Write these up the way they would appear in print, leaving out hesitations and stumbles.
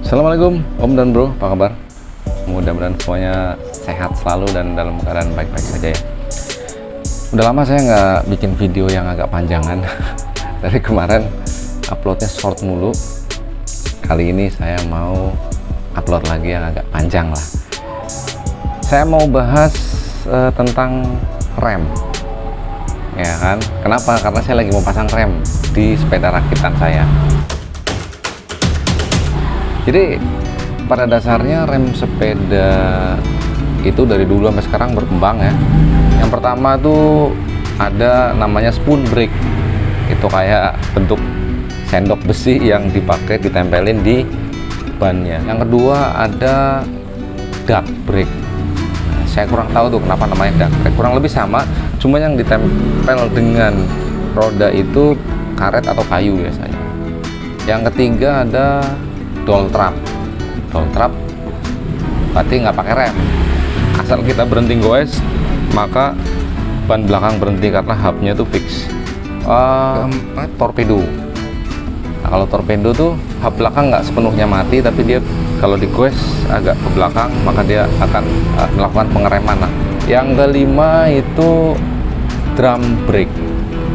Assalamualaikum Om dan Bro, apa kabar? Mudah-mudahan semuanya sehat selalu dan dalam keadaan baik-baik saja ya. Udah lama saya nggak bikin video yang agak panjangan. Dari kemarin uploadnya short mulu. Kali ini saya mau upload lagi yang agak panjang lah. Saya mau bahas tentang rem, ya kan? Kenapa? Karena saya lagi mau pasang rem di sepeda rakitan saya. Jadi pada dasarnya rem sepeda itu dari dulu sampai sekarang berkembang ya. Yang pertama tuh ada namanya spoon brake. Itu kayak bentuk sendok besi yang dipakai ditempelin di bannya. Yang kedua ada duck brake. Nah, saya kurang tahu tuh kenapa namanya duck brake. Kurang lebih sama, cuma yang ditempel dengan roda itu karet atau kayu biasanya. Yang ketiga ada doll trap. Doll trap berarti nggak pakai rem, asal kita berhenti goes maka ban belakang berhenti karena hubnya itu fix. Keempat torpedo. Nah, kalau torpedo tuh hub belakang nggak sepenuhnya mati, tapi dia kalau digoes agak ke belakang maka dia akan melakukan pengereman. Nah, yang kelima itu drum brake.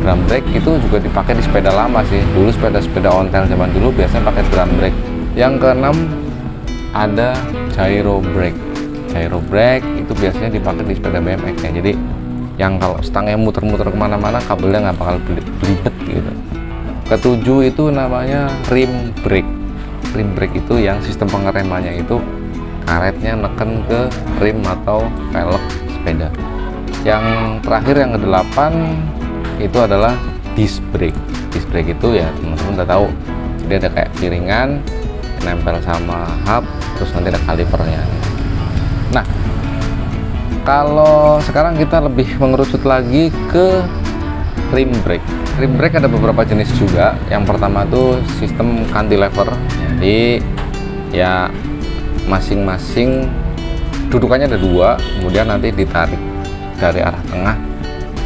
Drum brake itu juga dipakai di sepeda lama sih. Dulu sepeda-sepeda ontel zaman dulu biasanya pakai drum brake. Yang keenam ada gyro brake. Gyro brake itu biasanya dipakai di sepeda BMX ya. Jadi yang kalau stangnya muter-muter kemana-mana kabelnya nggak bakal belibet gitu. Ketujuh itu namanya rim brake. Rim brake itu yang sistem pengeremannya itu karetnya neken ke rim atau velg sepeda. Yang terakhir yang kedelapan itu adalah disc brake. Disc brake itu ya teman-teman udah tahu, dia ada kayak piringan nempel sama hub, terus nanti ada kalipernya. Nah, kalau sekarang kita lebih mengerucut lagi ke rim brake. Rim brake ada beberapa jenis juga. Yang pertama tuh sistem cantilever. Jadi ya masing-masing dudukannya ada dua, kemudian nanti ditarik dari arah tengah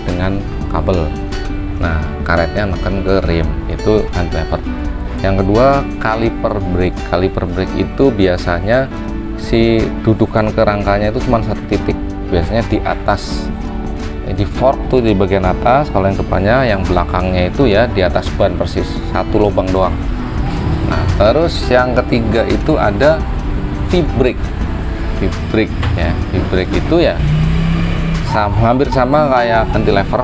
dengan kabel. Nah, karetnya neken ke rim, itu cantilever. Yang kedua kaliper brake. Kaliper brake itu biasanya si dudukan kerangkanya itu cuma satu titik, biasanya di atas, di fork tuh di bagian atas. Kalau yang depannya, yang belakangnya itu ya di atas ban persis, satu lubang doang. Nah, terus yang ketiga itu ada V-brake. V-brake ya, V-brake itu ya hampir sama kayak cantilever,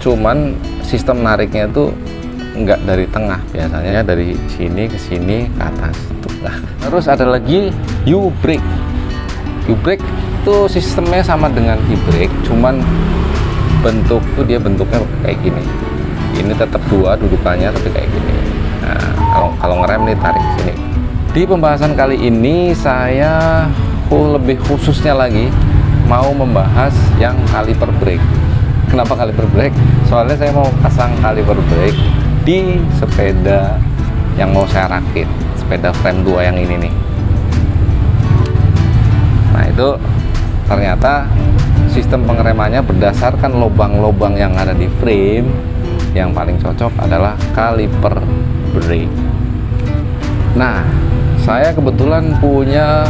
cuman sistem nariknya itu enggak dari tengah, biasanya dari sini ke sini ke atas tuh. Nah, terus ada lagi U-brake. U-brake itu sistemnya sama dengan V-brake, cuman bentuk tuh dia bentuknya kayak gini. Ini tetap dua dudukannya tapi kayak gini. Nah, kalau ngerem nih tarik sini. Di pembahasan kali ini saya lebih khususnya lagi mau membahas yang kaliper brake. Kenapa kaliper brake? Soalnya saya mau pasang kaliper brake di sepeda yang mau saya rakit, sepeda frame 2 yang ini nih. Nah, itu ternyata sistem pengeremannya berdasarkan lubang-lubang yang ada di frame. Yang paling cocok adalah kaliper brake. Nah, saya kebetulan punya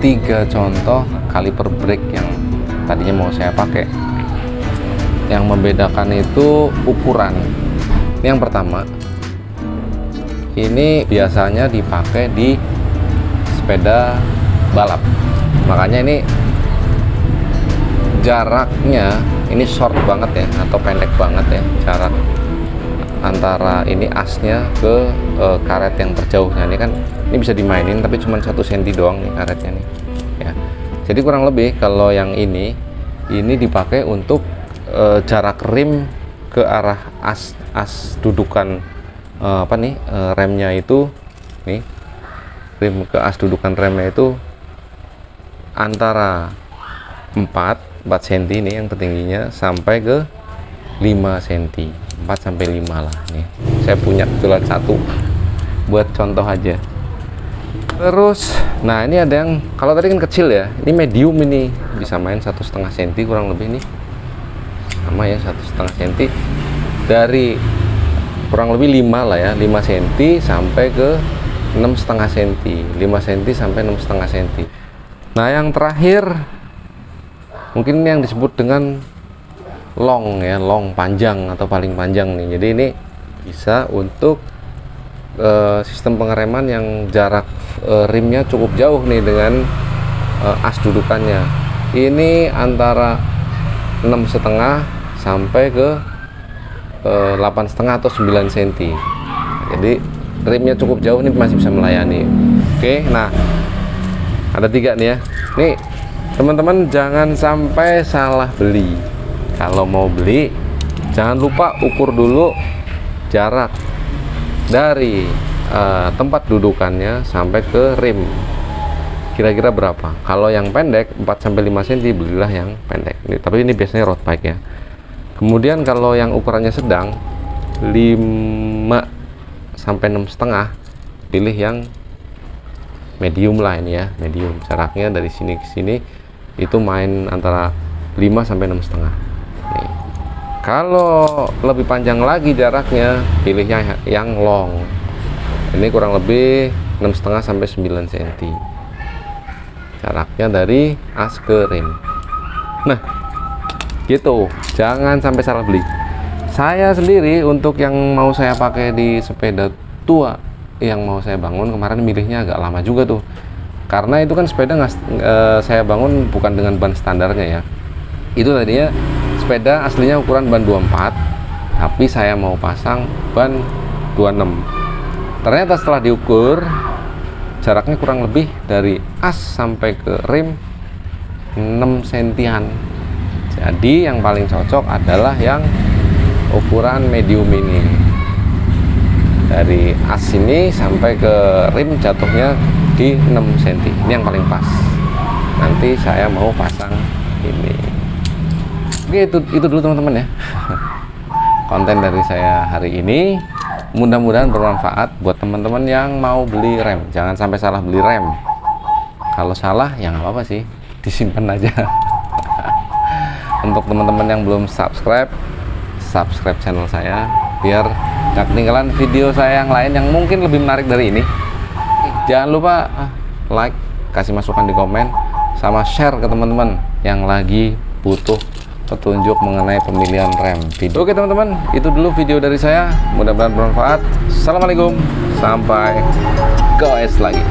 3 contoh kaliper brake yang tadinya mau saya pakai. Yang membedakan itu ukuran. Yang pertama, ini biasanya dipakai di sepeda balap, makanya ini jaraknya ini short banget ya, atau pendek banget ya, jarak antara ini asnya ke karet yang terjauhnya. Ini kan ini bisa dimainin tapi cuma 1 cm doang nih karetnya nih ya. Jadi kurang lebih kalau yang ini dipakai untuk jarak rim ke arah as dudukan remnya itu nih, rim ke as dudukan remnya itu antara 4 cm nih yang ketingginya sampai ke 5 cm, 4 sampai 5 lah nih. Saya punya kebetulan 1 buat contoh aja. Terus nah ini ada yang, kalau tadi kan kecil ya, ini medium, ini bisa main 1,5 cm kurang lebih nih, sama ya 1,5 cm, dari kurang lebih 5 lah ya, 5 cm sampai ke 6,5 cm, 5 cm sampai 6,5 cm. Nah, yang terakhir mungkin yang disebut dengan long ya, long panjang atau paling panjang nih. Jadi ini bisa untuk sistem pengereman yang jarak rimnya cukup jauh nih dengan as dudukannya. Ini antara 6,5 sampai ke 8,5 atau 9 cm. Jadi rimnya cukup jauh nih, masih bisa melayani. Oke, nah ada 3 nih ya. Nih teman-teman, jangan sampai salah beli. Kalau mau beli, jangan lupa ukur dulu jarak dari tempat dudukannya sampai ke rim. Kira-kira berapa? Kalau yang pendek 4-5 cm, belilah yang pendek. Tapi ini biasanya road bike ya. Kemudian kalau yang ukurannya sedang 5-6,5, pilih yang medium lah ini ya, medium. Jaraknya dari sini ke sini itu main antara 5-6,5. Nih. Kalau lebih panjang lagi jaraknya, pilihnya yang long. Ini kurang lebih 6,5 sampai 9 cm. Jaraknya dari as ke rim. Nah, gitu. Jangan sampai salah beli. Saya sendiri untuk yang mau saya pakai di sepeda tua yang mau saya bangun kemarin, milihnya agak lama juga tuh. Karena itu kan sepeda saya bangun bukan dengan ban standarnya ya. Itu tadinya sepeda aslinya ukuran ban 24, tapi saya mau pasang ban 26. Ternyata setelah diukur, jaraknya kurang lebih dari as sampai ke rim 6 cm-an. Jadi yang paling cocok adalah yang ukuran medium ini. Dari as ini sampai ke rim jatuhnya di 6 cm. Ini yang paling pas. Nanti saya mau pasang ini. Oke, itu dulu teman-teman ya. Konten dari saya hari ini. Mudah-mudahan bermanfaat buat teman-teman yang mau beli rem. Jangan sampai salah beli rem. Kalau salah ya nggak apa-apa sih, disimpan aja. Untuk teman-teman yang belum subscribe channel saya biar nggak ketinggalan video saya yang lain yang mungkin lebih menarik dari ini. Jangan lupa like, kasih masukan di komen, sama share ke teman-teman yang lagi butuh petunjuk mengenai pemilihan rem video. Oke teman-teman, itu dulu video dari saya. Mudah-mudahan bermanfaat. Assalamualaikum, sampai goes lagi.